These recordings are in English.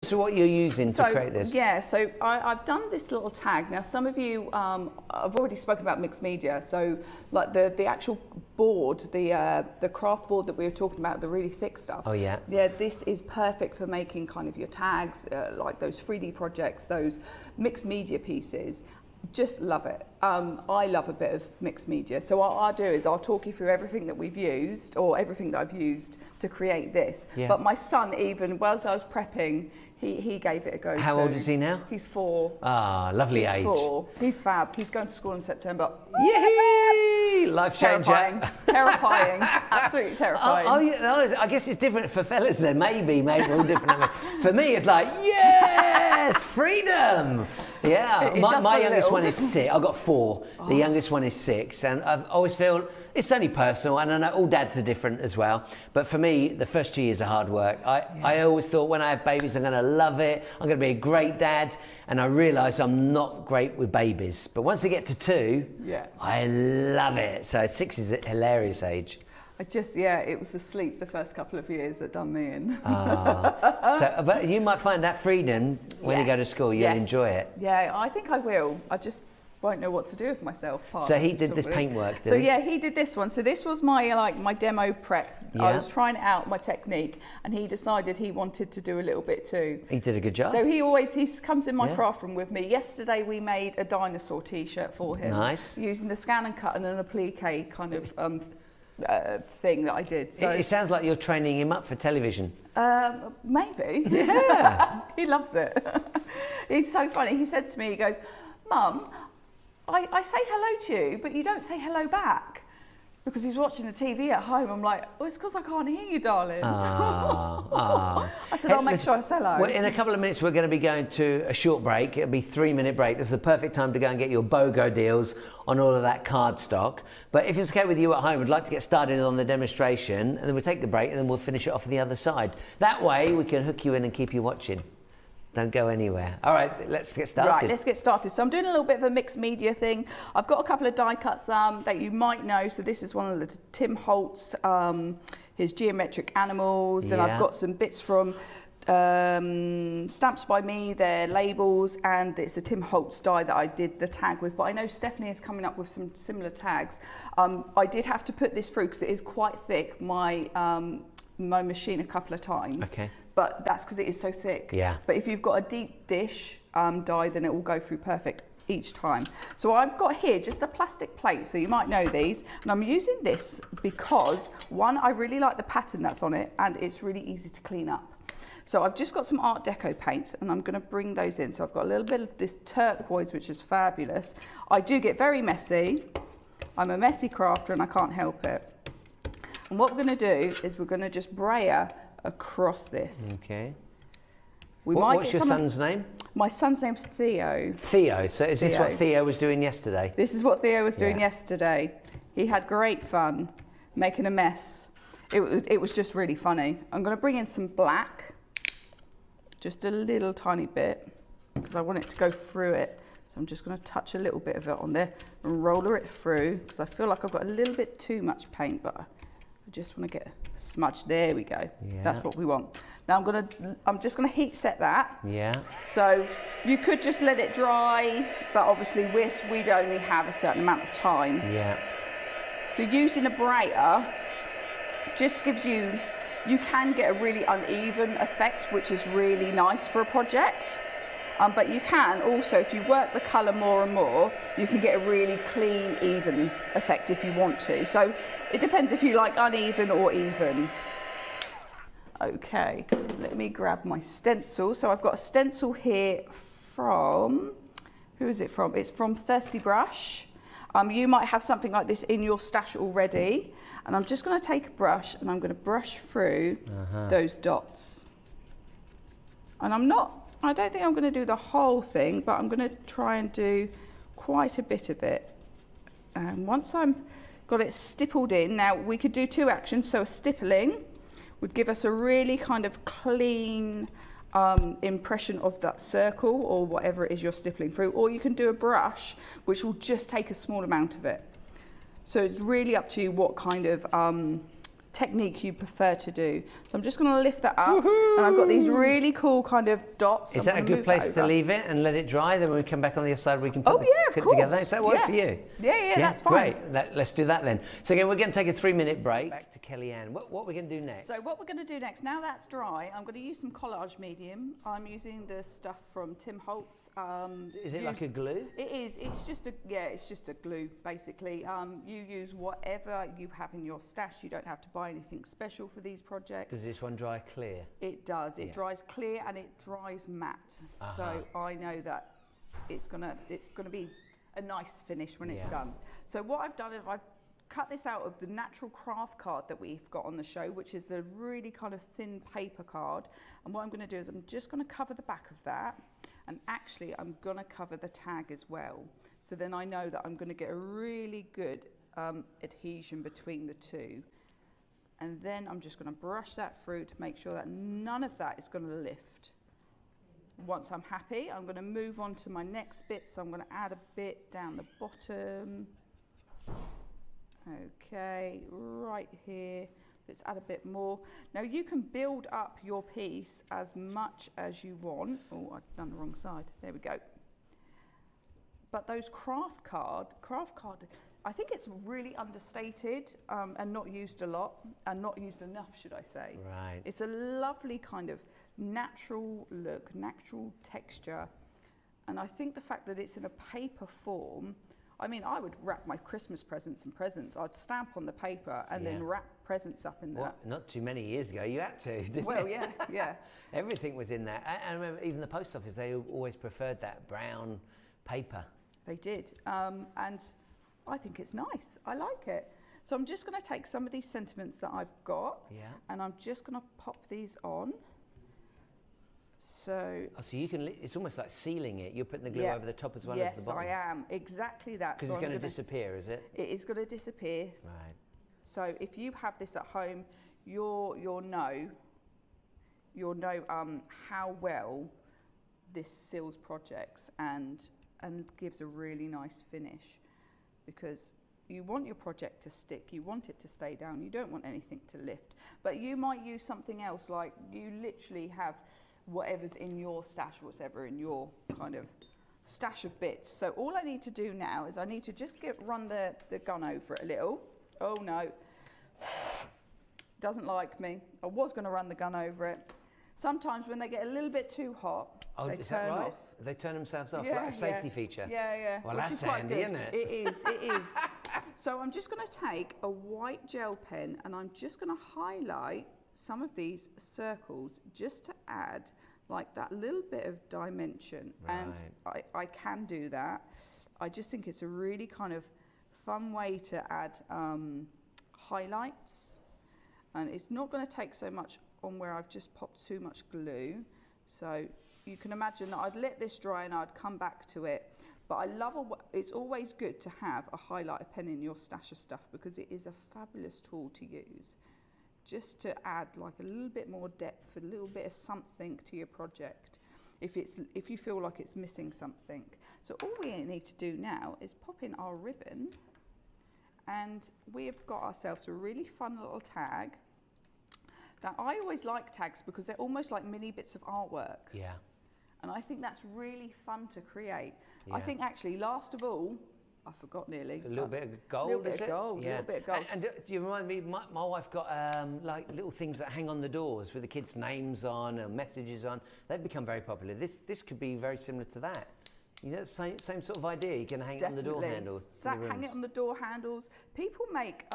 So what you're using to create this? Yeah, so I've done this little tag. Now, some of you, I've already spoken about mixed media. So like the actual board, the craft board that we were talking about, the really thick stuff. Oh, yeah. Yeah, this is perfect for making kind of your tags, like those 3D projects, those mixed media pieces. Just love it. I love a bit of mixed media. So what I'll do is I'll talk you through everything that we've used, or everything that I've used to create this. Yeah. But my son, even whilst I was prepping, he gave it a go. How old is he now? He's 4. Ah, lovely age. He's 4. He's fab. He's going to school in September. Yay! Life changer. Terrifying. Terrifying. Absolutely terrifying. I guess it's different for fellas then. Maybe we're all different. For me, it's like, yes, freedom. Yeah, my youngest one is 6. I've got 4. The youngest one is 6, and I've always felt it's only personal, and I know all dads are different as well. But for me, the first 2 years are hard work. I always thought when I have babies, I'm going to love it. I'm going to be a great dad, and I realised I'm not great with babies. But once they get to 2, I love it. So 6 is a hilarious age. It was the sleep the first couple of years that done me in. But you might find that freedom when you go to school. You'll enjoy it. Yeah, I think I will. I just won't know what to do with myself. So he did this paintwork, did he? So yeah, he did this one. So this was my demo prep. Yeah. I was trying out my technique, and he decided he wanted to do a little bit too. He did a good job. So he comes in my craft room with me. Yesterday we made a dinosaur T-shirt for him. Nice. Using the scan and cut and an applique kind of thing that I did. So it sounds like you're training him up for television. Maybe. Yeah. He loves it. He's so funny. He said to me, he goes, "Mum, I say hello to you, but you don't say hello back." Because he's watching the TV at home. I'm like, "Oh, it's because I can't hear you, darling." I said, "I'll make sure I say hello." Well, in a couple of minutes, we're going to be going to a short break. It'll be a 3-minute break. This is the perfect time to go and get your BOGO deals on all of that card stock. But if it's okay with you at home, we'd like to get started on the demonstration, and then we'll take the break, and then we'll finish it off on the other side. That way, we can hook you in and keep you watching. Don't go anywhere. All right, let's get started. Right, let's get started. So I'm doing a little bit of a mixed media thing. I've got a couple of die cuts that you might know. So this is one of the Tim Holtz, his geometric animals. Then I've got some bits from Stamps by Me, their labels, and it's a Tim Holtz die that I did the tag with. But I know Stephanie is coming up with some similar tags. I did have to put this through because it is quite thick, my machine a couple of times. Okay. But that's because it is so thick. Yeah. But if you've got a deep dish die, then it will go through perfect each time. So I've got here just a plastic plate, so you might know these. And I'm using this because, one, I really like the pattern that's on it, and it's really easy to clean up. So I've just got some Art Deco paints, and I'm going to bring those in. So I've got a little bit of this turquoise, which is fabulous. I do get very messy. I'm a messy crafter, and I can't help it. And what we're going to do is we're going to just brayer across this. Okay. What's your son's name? My son's name's Theo. Theo. So is this what Theo was doing yesterday? This is what Theo was doing yesterday. He had great fun making a mess. It was just really funny. I'm going to bring in some black, just a little tiny bit, because I want it to go through it. So I'm just going to touch a little bit of it on there and roller it through, because I feel like I've got a little bit too much paint, but I just want to get a smudge. There we go. Yeah. That's what we want. Now I'm just gonna heat set that. Yeah. So you could just let it dry, but obviously we'd only have a certain amount of time. Yeah. So using a brayer just gives you can get a really uneven effect, which is really nice for a project. But you can also, if you work the colour more and more, you can get a really clean, even effect if you want to. So it depends if you like uneven or even. Okay, let me grab my stencil. So I've got a stencil here from, who is it from? It's from Thirsty Brush. You might have something like this in your stash already. And I'm just going to take a brush and I'm going to brush through those dots. And I don't think I'm going to do the whole thing, but I'm going to try and do quite a bit of it. And once I've got it stippled in, now we could do 2 actions. So a stippling would give us a really kind of clean impression of that circle or whatever it is you're stippling through. Or you can do a brush, which will just take a small amount of it. So it's really up to you what kind of technique you prefer to do. So I'm just going to lift that up, and I've got these really cool kind of dots. Is that a good place to leave it and let it dry? Then when we come back on the other side, we can put it together. Does that work for you? Yeah, that's fine. Great. Let's do that then. So again, we're going to take a 3-minute break. Back to Kellyanne. What are we going to do next? So what we're going to do next, now that's dry, I'm going to use some collage medium. I'm using the stuff from Tim Holtz. Is it like a glue? It is. It's just a glue basically. You use whatever you have in your stash. You don't have to buy anything special for these projects. Does this one dry clear? It does. It dries clear and it dries matte. So I know that it's gonna be a nice finish when it's done. So what I've done is I've cut this out of the natural craft card that we've got on the show, which is the really kind of thin paper card. And what I'm going to do is I'm just going to cover the back of that, and actually I'm going to cover the tag as well. So then I know that I'm going to get a really good adhesion between the two. And then I'm just going to brush that through to make sure that none of that is going to lift. Once I'm happy, I'm going to move on to my next bit. So I'm going to add a bit down the bottom. Okay, right here. Let's add a bit more. Now you can build up your piece as much as you want. Oh, I've done the wrong side. There we go. But those craft card, I think it's really understated and not used a lot, and not used enough, should I say. Right. It's a lovely kind of natural look, natural texture. And I think the fact that it's in a paper form, I mean, I would wrap my Christmas presents in presents. I'd stamp on the paper and then wrap presents up in that. Not too many years ago, you had to, didn't Well, you? yeah. Everything was in that. I remember even the post office, they always preferred that brown paper. They did. And I think it's nice. I like it. So I'm just going to take some of these sentiments that I've got, and I'm just going to pop these on. So you can, it's almost like sealing it. You're putting the glue over the top as well as the bottom. Yes, I am. Exactly that. Because it's going to disappear, is it? It is going to disappear. Right. So if you have this at home, you'll know how well this seals projects and gives a really nice finish, because you want your project to stick, you want it to stay down, you don't want anything to lift. But you might use something else, like you literally have whatever's in your stash, whatever in your kind of stash of bits. So all I need to do now is I need to just run the gun over it a little. Oh no, doesn't like me. I was going to run the gun over it. Sometimes when they get a little bit too hot, they turn off. They turn themselves off, like a safety feature. Yeah. Well, which that's is quite handy, good. isn't it? It is. So I'm just going to take a white gel pen and I'm just going to highlight some of these circles just to add like that little bit of dimension. Right. And I can do that. I just think it's a really kind of fun way to add highlights, and it's not going to take so much on where I've just popped too much glue. So you can imagine that I'd let this dry and I'd come back to it. But I love, it's always good to have a highlighter pen in your stash of stuff, because it is a fabulous tool to use, just to add like a little bit more depth, a little bit of something to your project, if you feel like it's missing something. So all we need to do now is pop in our ribbon, and we have got ourselves a really fun little tag. Now, I always like tags because they're almost like mini bits of artwork. Yeah. And I think that's really fun to create. Yeah. I think actually, last of all, I forgot nearly. A little bit of gold, little bit of gold. And you remind me, my wife got like little things that hang on the doors with the kids' names on and messages on. They've become very popular. This could be very similar to that. You know, same sort of idea. You can hang it on the door handles. Hang it on the door handles. People make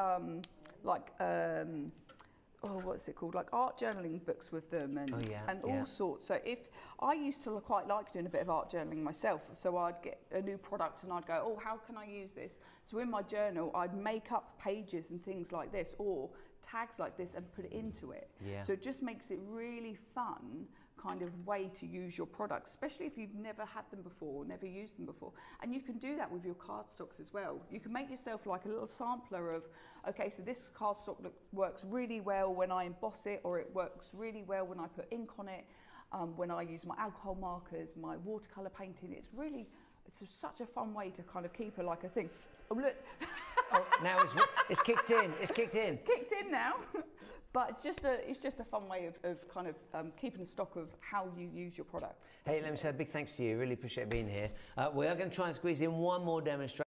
what's it called? Like art journaling books with them and all sorts. So if I used to quite like doing a bit of art journaling myself, so I'd get a new product and I'd go, oh, how can I use this? So in my journal, I'd make up pages and things like this, or tags like this, and put it into it. Yeah. So it just makes it really fun kind of way to use your products, especially if you've never had them before, never used them before. And you can do that with your cardstocks as well. You can make yourself like a little sampler of, okay, so this cardstock works really well when I emboss it, or it works really well when I put ink on it, when I use my alcohol markers, my watercolour painting. It's just such a fun way to kind of keep it like a thing. Oh, look. Oh, now it's kicked in. It's kicked in. Kicked in now. But it's just a fun way of kind of keeping a stock of how you use your products. Hey, let me say a big thanks to you. Really appreciate being here. We are going to try and squeeze in one more demonstration.